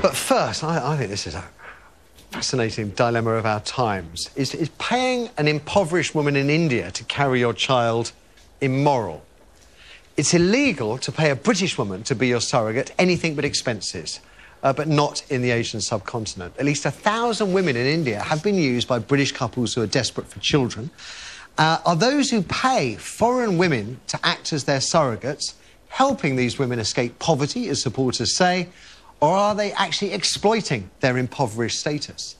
But first, I think this is a fascinating dilemma of our times. Is paying an impoverished woman in India to carry your child immoral? It's illegal to pay a British woman to be your surrogate, anything but expenses, but not in the Asian subcontinent. At least 1,000 women in India have been used by British couples who are desperate for children. Are those who pay foreign women to act as their surrogates helping these women escape poverty, as supporters say, or are they actually exploiting their impoverished status?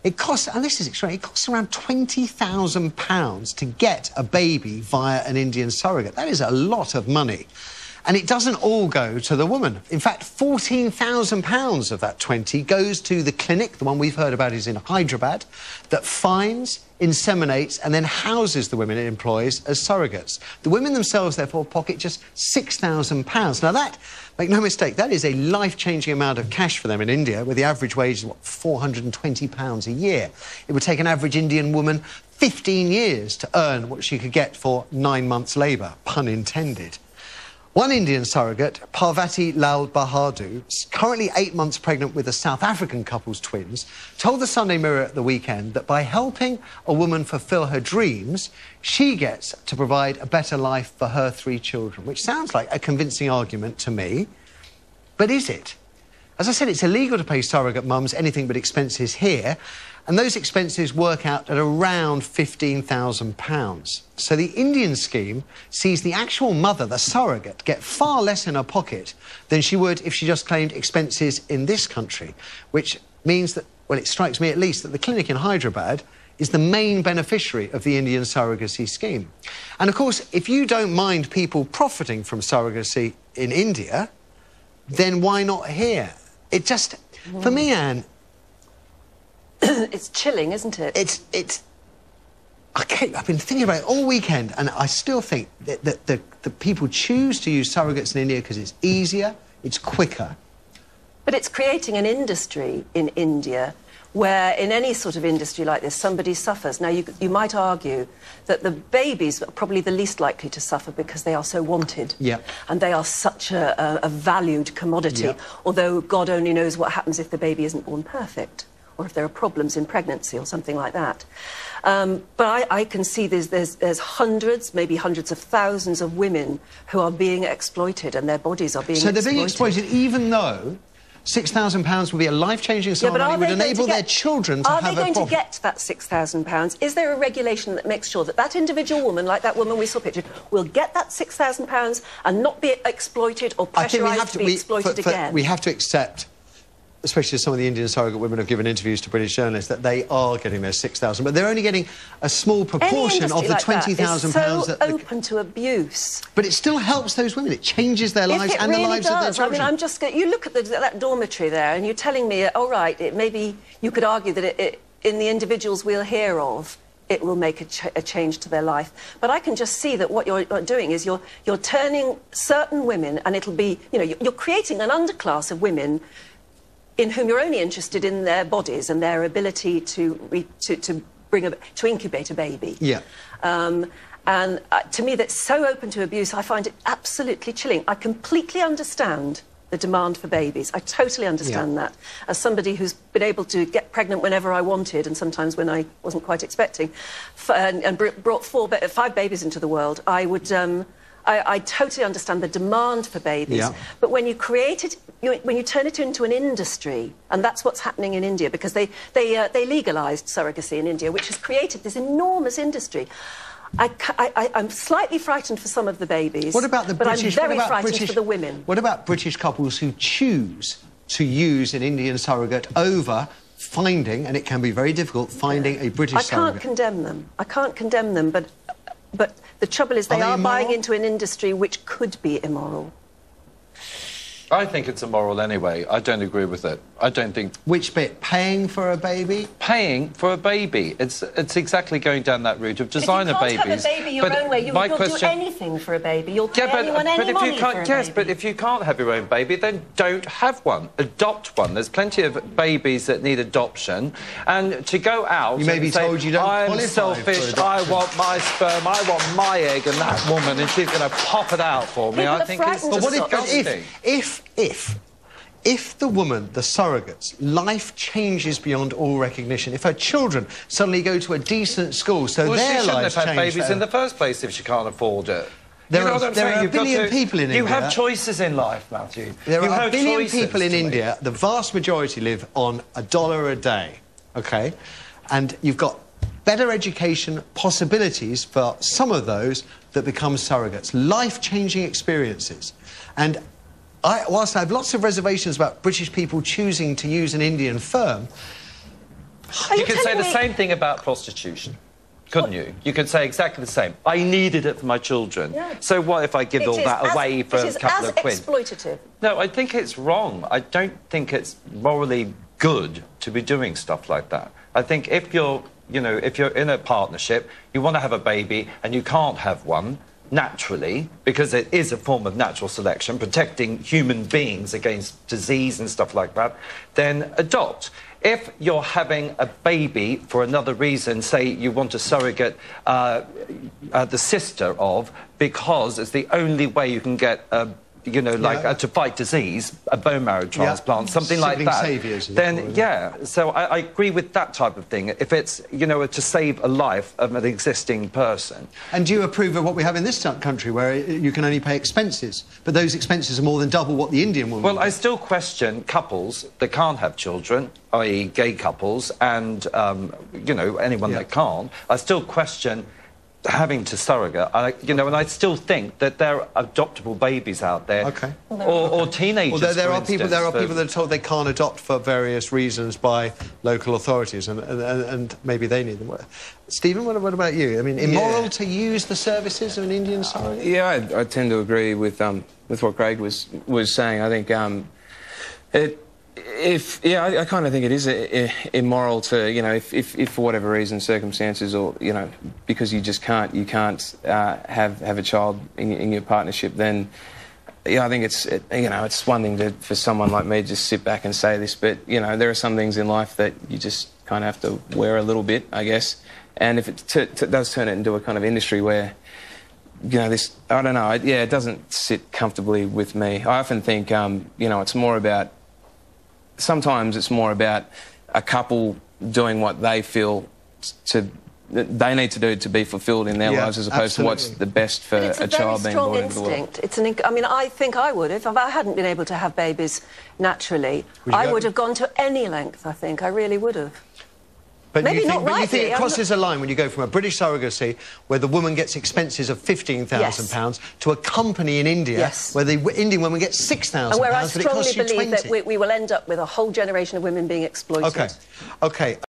It costs, and this is extraordinary, it costs around £20,000 to get a baby via an Indian surrogate. That is a lot of money. And it doesn't all go to the woman. In fact, £14,000 of that 20 goes to the clinic, the one we've heard about is in Hyderabad, that finds, inseminates and then houses the women it employs as surrogates. The women themselves, therefore, pocket just £6,000. Now that, make no mistake, that is a life-changing amount of cash for them in India, where the average wage is, what, £420 a year. It would take an average Indian woman 15 years to earn what she could get for 9 months' labour, pun intended. One Indian surrogate, Parvati Lal Bahadur, currently 8 months pregnant with a South African couple's twins, told the Sunday Mirror at the weekend that by helping a woman fulfil her dreams, she gets to provide a better life for her 3 children, which sounds like a convincing argument to me. But is it? As I said, it's illegal to pay surrogate mums anything but expenses here, and those expenses work out at around £15,000. So the Indian scheme sees the actual mother, the surrogate, get far less in her pocket than she would if she just claimed expenses in this country, which means that, well, it strikes me at least, that the clinic in Hyderabad is the main beneficiary of the Indian surrogacy scheme. And, of course, if you don't mind people profiting from surrogacy in India, then why not here? It just, for me, Anne... It's chilling, isn't it? I've been thinking about it all weekend, and I still think that the people choose to use surrogates in India because it's easier, it's quicker. But it's creating an industry in India where, in any sort of industry like this, somebody suffers. Now, you might argue that the babies are probably the least likely to suffer because they are so wanted. Yeah. And they are such a valued commodity, Yeah. Although God only knows what happens if the baby isn't born perfect, or if there are problems in pregnancy or something like that. But I can see there's hundreds, maybe hundreds of thousands of women who are being exploited and their bodies are being exploited. So they're being exploited even though £6,000 would be a life-changing sum and it would enable their children to have a Are they going to get that £6,000? Is there a regulation that makes sure that that individual woman, like that woman we saw pictured, will get that £6,000 and not be exploited or pressurised to be exploited again? We have to accept, especially as some of the Indian surrogate women have given interviews to British journalists, that they are getting their £6,000, but they're only getting a small proportion of the £20,000 that so open to abuse. But it still helps those women. It changes their lives and the lives of their children. I mean, you look at that dormitory there, and you're telling me, all right, maybe you could argue that in the individuals we'll hear of, it will make a change to their life. But I can just see that what you're doing is you're turning certain women, and it'll be, you know, you're creating an underclass of women in whom you're only interested in their bodies and their ability to incubate a baby. Yeah. And to me, that's so open to abuse. I find it absolutely chilling. I completely understand the demand for babies. I totally understand that. As somebody who's been able to get pregnant whenever I wanted, and sometimes when I wasn't quite expecting, and brought 5 babies into the world, I totally understand the demand for babies. Yeah. But when you create it, when you turn it into an industry, and that's what's happening in India, because they legalised surrogacy in India, which has created this enormous industry. I'm slightly frightened for some of the babies, but I'm very frightened for the women. What about British couples who choose to use an Indian surrogate over finding, and it can be very difficult, finding a British surrogate? I can't condemn them. I can't condemn them, but the trouble is they are buying into an industry which could be immoral. I think it's immoral anyway. I don't agree with it. I don't think... Which bit? Paying for a baby? Paying for a baby. It's exactly going down that route of designer babies. If you can't have a baby your own way, you'll do anything for a baby. You'll pay anyone any money for a baby. Yes, but if you can't have your own baby, then don't have one. Adopt one. There's plenty of babies that need adoption. And to go out you may be told you don't I'm selfish, I want my sperm, I want my egg, and that woman, and she's going to pop it out for me. I think it's disgusting. if the woman, the surrogates, life changes beyond all recognition, if her children suddenly go to a decent school, so their lives change... Well, she shouldn't have had babies in the first place if she can't afford it. There are a billion people in India. You have choices in life, Matthew. There are a billion people in India. The vast majority live on $1 a day, OK? And you've got better education possibilities for some of those that become surrogates. Life-changing experiences. And whilst I have lots of reservations about British people choosing to use an Indian firm... You could say the same thing about prostitution, couldn't you? You could say exactly the same. I needed it for my children. Yeah. So what if I give all that away for a couple of quid? It is as exploitative. No, I think it's wrong. I don't think it's morally good to be doing stuff like that. I think if you're, you know, if you're in a partnership, you want to have a baby and you can't have one, naturally, because it is a form of natural selection, protecting human beings against disease and stuff like that, then adopt. If you're having a baby for another reason, say you want to surrogate the sister of, because it's the only way you can get you know, like to fight disease, a bone marrow transplant, something like that, saviors, then, so I agree with that type of thing, if it's, you know, to save a life of an existing person. And do you approve of what we have in this country, where you can only pay expenses, but those expenses are more than double what the Indian woman Well, I still question couples that can't have children, i.e. gay couples, and, you know, anyone that can't. I still question having to surrogate, you know, and I still think that there are adoptable babies out there, or teenagers. Well, there are people that are told they can't adopt for various reasons by local authorities, and maybe they need them. Stephen, what about you? I mean, immoral to use the services of an Indian surrogate? Yeah, I tend to agree with what Craig was saying. I think I kind of think it is immoral to, you know, if for whatever reason, circumstances, or, you know, because you just can't have a child in your partnership, then I think it's you know, it's one thing for someone like me to just sit back and say this, but, you know, there are some things in life that you just kind of have to wear a little bit, I guess. And if it does turn it into a kind of industry where, you know, this, I don't know, it doesn't sit comfortably with me. I often think, you know, it's more about, sometimes it's more about a couple doing what they feel they need to do to be fulfilled in their lives, as opposed to what's the best for a child being born into the world. I mean, I think I would. If I hadn't been able to have babies naturally, I would have gone to any length, I think. I really would have. But you think it crosses a line when you go from a British surrogacy where the woman gets expenses of £15,000 to a company in India where the Indian woman gets £6,000, where I but it costs you 20. strongly believe that we will end up with a whole generation of women being exploited. OK.